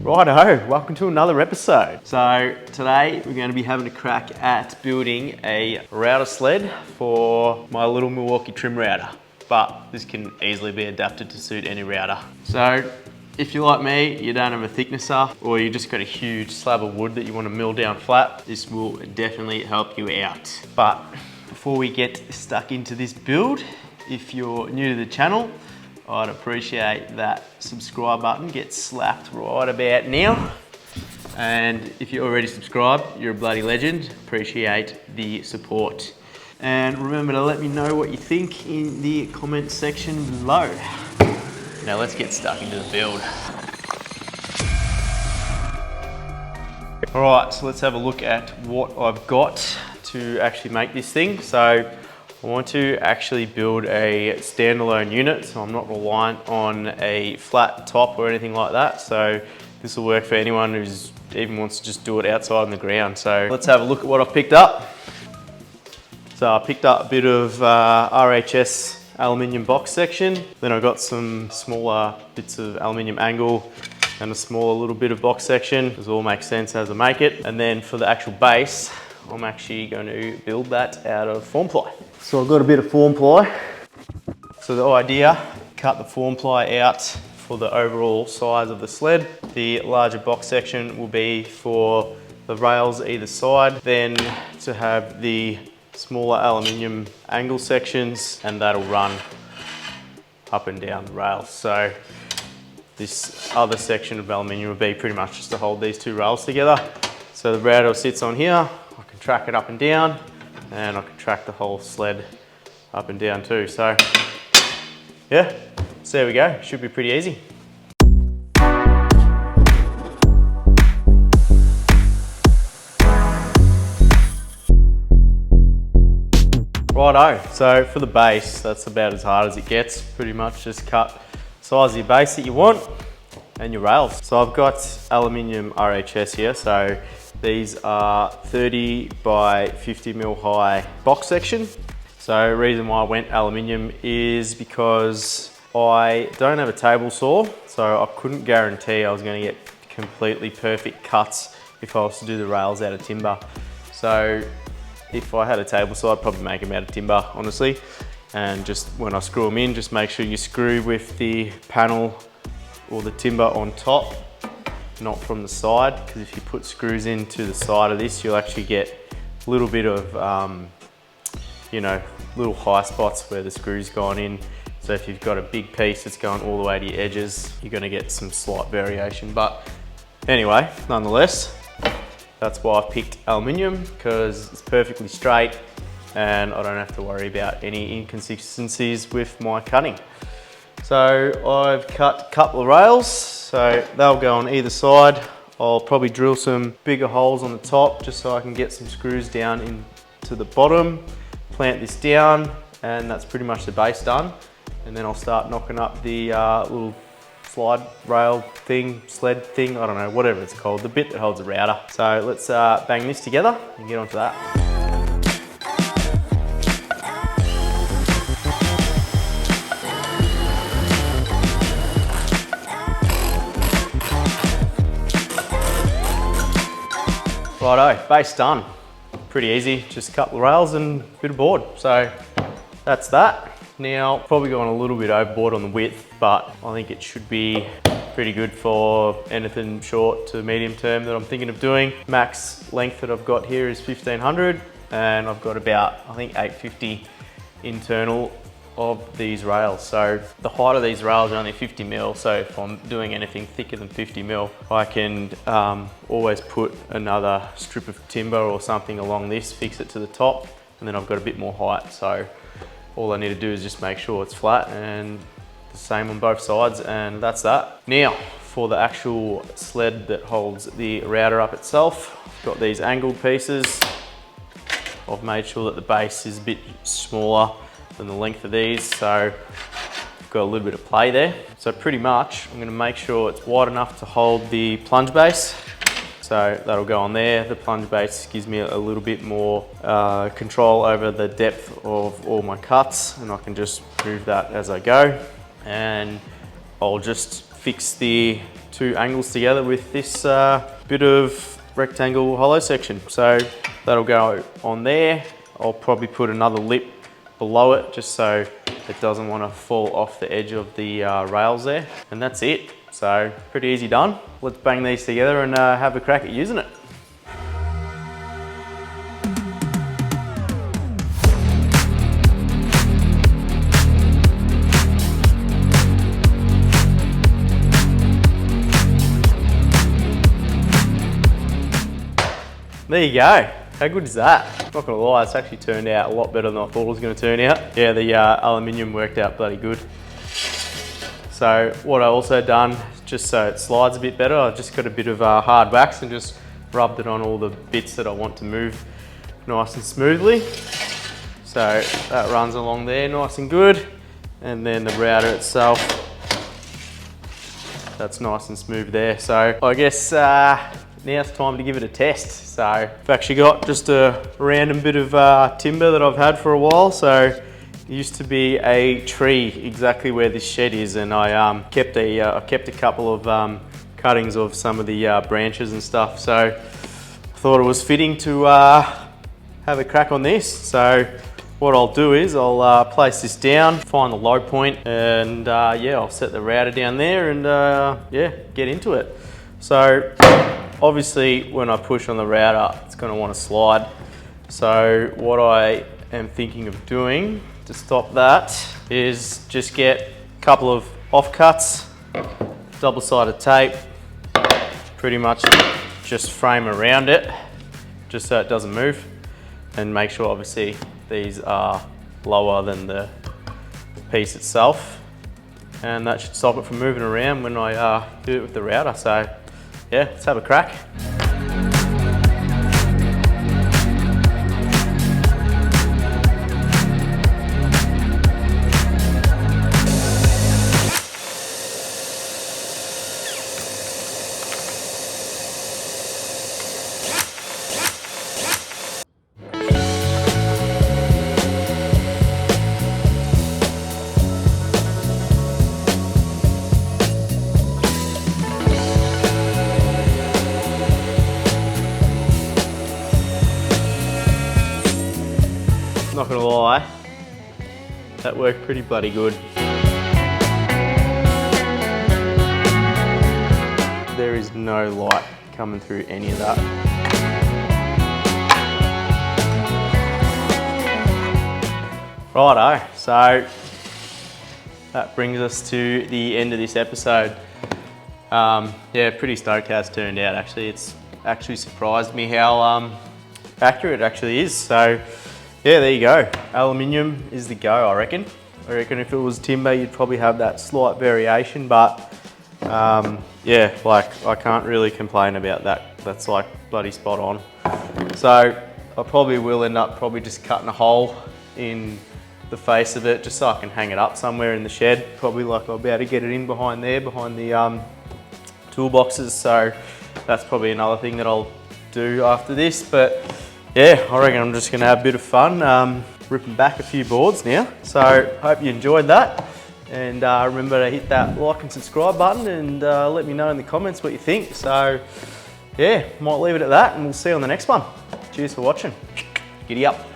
Righto, welcome to another episode. So today we're going to be having a crack at building a router sled for my little Milwaukee trim router, but this can easily be adapted to suit any router. So if you're like me, you don't have a thicknesser, or you just got a huge slab of wood that you want to mill down flat, this will definitely help you out. But before we get stuck into this build, if you're new to the channel, I'd appreciate that subscribe button gets slapped right about now. And if you're already subscribed, you're a bloody legend. Appreciate the support. And remember to let me know what you think in the comment section below. Now let's get stuck into the build. All right, so let's have a look at what I've got to actually make this thing. So I want to actually build a standalone unit, so I'm not reliant on a flat top or anything like that. So this will work for anyone who's even wants to just do it outside on the ground. So let's have a look at what I've picked up. So I picked up a bit of RHS aluminium box section. Then I got some smaller bits of aluminium angle and a smaller little bit of box section. This all makes sense as I make it. And then for the actual base, I'm actually going to build that out of form ply. So I've got a bit of form ply. So the idea, cut the form ply out for the overall size of the sled. The larger box section will be for the rails either side, then to have the smaller aluminium angle sections, and that'll run up and down the rails. So this other section of aluminium will be pretty much just to hold these two rails together. So the router sits on here, I can track it up and down, and I can track the whole sled up and down too. So yeah, so there we go, should be pretty easy. Righto, so for the base, that's about as hard as it gets. Pretty much just cut the size of your base that you want and your rails. So I've got aluminium RHS here, so these are 30 by 50 mil high box section. So the reason why I went aluminium is because I don't have a table saw, so I couldn't guarantee I was going to get completely perfect cuts if I was to do the rails out of timber. So if I had a table saw, I'd probably make them out of timber, honestly. And just when I screw them in, just make sure you screw with the panel or the timber on top, not from the side, because if you put screws into the side of this, you'll actually get a little bit of, you know, little high spots where the screw's gone in. So if you've got a big piece that's going all the way to your edges, you're gonna get some slight variation. But anyway, nonetheless, that's why I picked aluminium, because it's perfectly straight and I don't have to worry about any inconsistencies with my cutting. So I've cut a couple of rails, so they'll go on either side. I'll probably drill some bigger holes on the top just so I can get some screws down into the bottom, plant this down, and that's pretty much the base done. And then I'll start knocking up the little slide rail thing, sled thing, I don't know, whatever it's called, the bit that holds the router. So let's bang this together and get onto that. Righto, base done. Pretty easy, just a couple of rails and a bit of board. So that's that. Now, probably going a little bit overboard on the width, but I think it should be pretty good for anything short to medium term that I'm thinking of doing. Max length that I've got here is 1500, and I've got about, I think, 850 internal of these rails. So the height of these rails are only 50 mil, so if I'm doing anything thicker than 50 mil, I can always put another strip of timber or something along this, fix it to the top, and then I've got a bit more height. So all I need to do is just make sure it's flat and the same on both sides, and that's that. Now, for the actual sled that holds the router up itself, I've got these angled pieces. I've made sure that the base is a bit smaller than the length of these, so I've got a little bit of play there. So pretty much, I'm gonna make sure it's wide enough to hold the plunge base. So that'll go on there. The plunge base gives me a little bit more control over the depth of all my cuts, and I can just move that as I go. And I'll just fix the two angles together with this bit of rectangle hollow section. So that'll go on there. I'll probably put another lip below it just so it doesn't want to fall off the edge of the rails there. And that's it. So pretty easy done. Let's bang these together and have a crack at using it. There you go. How good is that? Not gonna lie, it's actually turned out a lot better than I thought it was gonna turn out. Yeah, the aluminium worked out bloody good. So what I also done, just so it slides a bit better, I just got a bit of hard wax and just rubbed it on all the bits that I want to move nice and smoothly. So that runs along there nice and good. And then the router itself, that's nice and smooth there. So I guess now it's time to give it a test. So I've actually got just a random bit of timber that I've had for a while. So it used to be a tree exactly where this shed is, and I kept a couple of cuttings of some of the branches and stuff. So I thought it was fitting to have a crack on this. So what I'll do is I'll place this down, find the low point, and yeah, I'll set the router down there and yeah, get into it. So obviously when I push on the router, it's going to want to slide. So what I am thinking of doing to stop that is just get a couple of offcuts, double-sided tape, pretty much just frame around it just so it doesn't move, and make sure obviously these are lower than the piece itself, and that should stop it from moving around when I do it with the router. So yeah, let's have a crack. Not gonna lie, that worked pretty bloody good. There is no light coming through any of that. Righto, so that brings us to the end of this episode. Yeah, pretty stoked how it's turned out actually. It's actually surprised me how accurate it actually is. So yeah, there you go. Aluminium is the go, I reckon. I reckon if it was timber, you'd probably have that slight variation, but yeah, like I can't really complain about that. That's like bloody spot on. So I probably will end up just cutting a hole in the face of it just so I can hang it up somewhere in the shed. Probably like I'll be able to get it in behind there, behind the toolboxes. So that's probably another thing that I'll do after this. But yeah, I reckon I'm just gonna have a bit of fun ripping back a few boards now. So hope you enjoyed that, and remember to hit that like and subscribe button, and let me know in the comments what you think. So yeah, might leave it at that, and we'll see you on the next one. Cheers for watching. Giddy up.